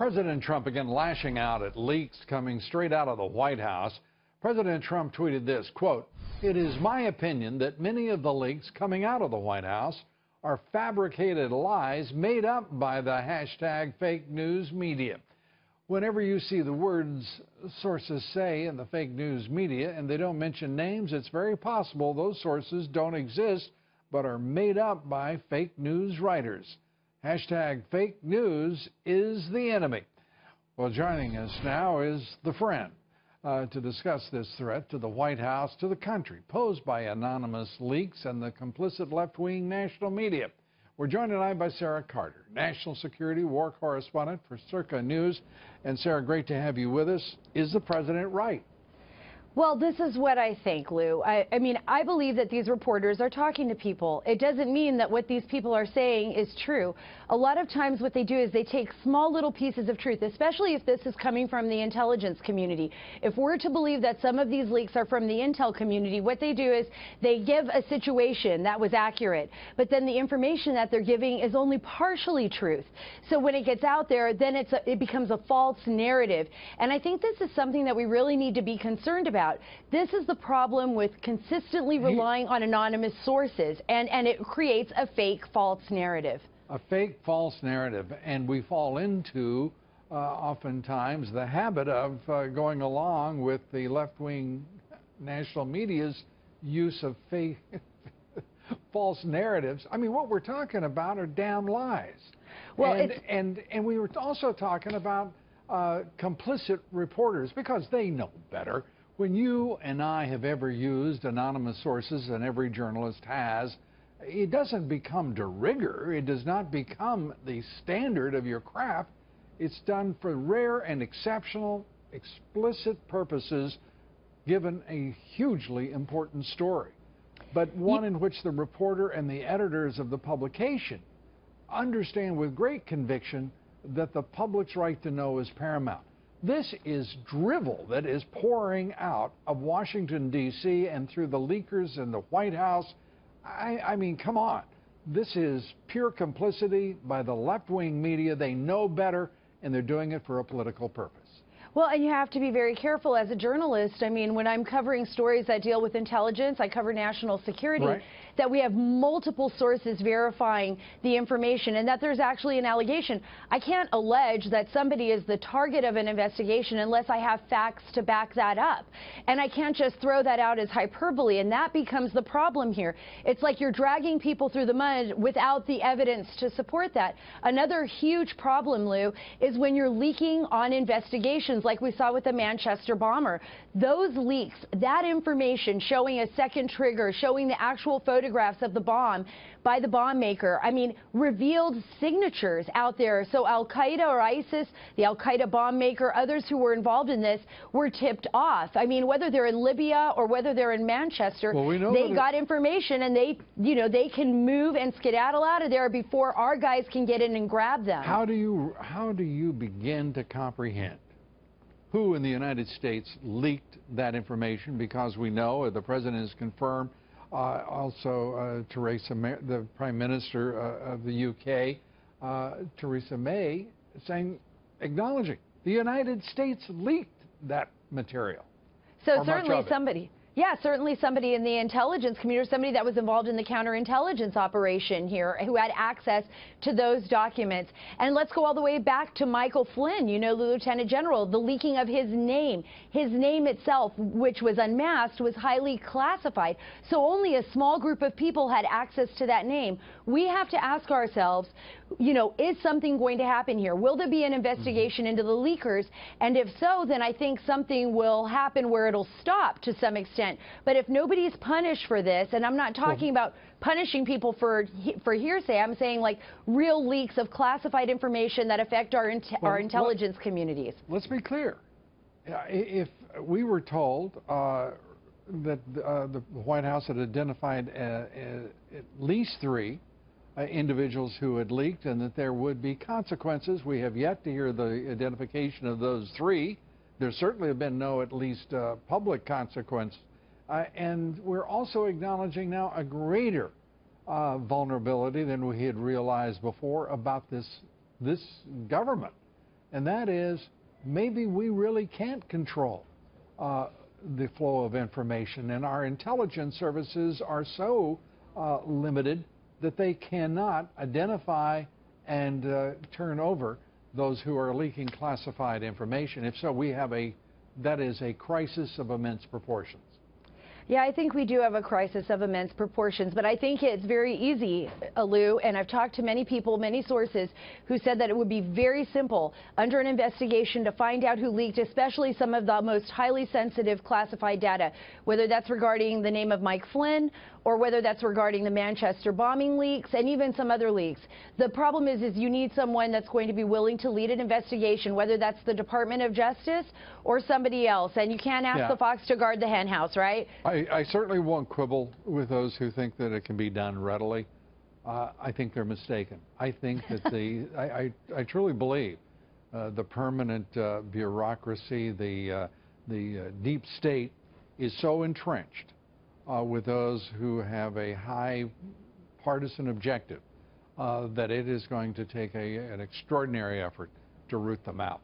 President Trump again lashing out at leaks coming straight out of the White House. President Trump tweeted this, quote, "It is my opinion that many of the leaks coming out of the White House are fabricated lies made up by the hashtag fake news media." Whenever you see the words sources say in the fake news media and they don't mention names, it's very possible those sources don't exist but are made up by fake news writers. Hashtag fake news is the enemy. Well, joining us now is the friend to discuss this threat to the White House, to the country, posed by anonymous leaks and the complicit left-wing national media. We're joined tonight by Sara, national security war correspondent for Circa News. And Sara, great to have you with us. Is the president right? Well, this is what I think, Lou. I mean, I believe that these reporters are talking to people. It doesn't mean that what these people are saying is true. A lot of times what they do is they take small little pieces of truth, especially if this is coming from the intelligence community. If we're to believe that some of these leaks are from the intel community, what they do is they give a situation that was accurate, but then the information that they're giving is only partially truth. So when it gets out there, then it becomes a false narrative. And I think this is something that we really need to be concerned about. This is the problem with consistently relying on anonymous sources, and it creates a fake false narrative. A fake false narrative, and we fall into oftentimes the habit of going along with the left-wing national media's use of fake false narratives. I mean, what we're talking about are damn lies. Well, and we were also talking about complicit reporters because they know better. When you and I have ever used anonymous sources, and every journalist has, it doesn't become de rigueur. It does not become the standard of your craft. It's done for rare and exceptional, explicit purposes, given a hugely important story, but one in which the reporter and the editors of the publication understand with great conviction that the public's right to know is paramount. This is drivel that is pouring out of Washington, D.C. and through the leakers in the White House. I mean, come on. This is pure complicity by the left-wing media. They know better, and they're doing it for a political purpose. Well, and you have to be very careful as a journalist. I mean, when I'm covering stories that deal with intelligence, I cover national security, right, that we have multiple sources verifying the information and that there's actually an allegation. I can't allege that somebody is the target of an investigation unless I have facts to back that up. And I can't just throw that out as hyperbole, and that becomes the problem here. It's like you're dragging people through the mud without the evidence to support that. Another huge problem, Lou, is when you're leaking on investigations like we saw with the Manchester bomber. Those leaks, that information showing a second trigger, showing the actual photographs of the bomb by the bomb maker, I mean, revealed signatures out there. So Al-Qaeda or ISIS, the Al-Qaeda bomb maker, others who were involved in this were tipped off. I mean, whether they're in Libya or whether they're in Manchester, well, they got information, and they can move and skedaddle out of there before our guys can get in and grab them. How do you begin to comprehend who in the United States leaked that information? Because we know the president has confirmed, also Theresa May, the Prime Minister of the UK, Theresa May, acknowledging the United States leaked that material. So certainly somebody. Yeah, certainly somebody in the intelligence community, somebody that was involved in the counterintelligence operation here who had access to those documents. And let's go all the way back to Michael Flynn, you know, the Lieutenant General, the leaking of his name. His name itself, which was unmasked, was highly classified. So only a small group of people had access to that name. We have to ask ourselves, you know, is something going to happen here? Will there be an investigation into the leakers? And if so, then I think something will happen where it'll stop to some extent. But if nobody's punished for this, and I'm not talking about punishing people for hearsay, I'm saying like real leaks of classified information that affect our intelligence communities. Let's be clear. If we were told that the White House had identified at least 3 individuals who had leaked and that there would be consequences, we have yet to hear the identification of those 3. There certainly have been no at least public consequence. And we're also acknowledging now a greater vulnerability than we had realized before about this government. and that is maybe we really can't control the flow of information, and our intelligence services are so limited that they cannot identify and turn over those who are leaking classified information. If so, that is a crisis of immense proportions. Yeah, I think we do have a crisis of immense proportions, but I think it's very easy, Lou, and I've talked to many people, many sources, who said that it would be very simple under an investigation to find out who leaked, especially some of the most highly sensitive classified data, whether that's regarding the name of Mike Flynn or whether that's regarding the Manchester bombing leaks and even some other leaks. The problem is you need someone that's going to be willing to lead an investigation, whether that's the Department of Justice or somebody else, and you can't ask the fox to guard the hen house, right? I certainly won't quibble with those who think that it can be done readily. I think they're mistaken. I think that I truly believe the permanent bureaucracy, the deep state is so entrenched with those who have a high partisan objective that it is going to take an extraordinary effort to root them out.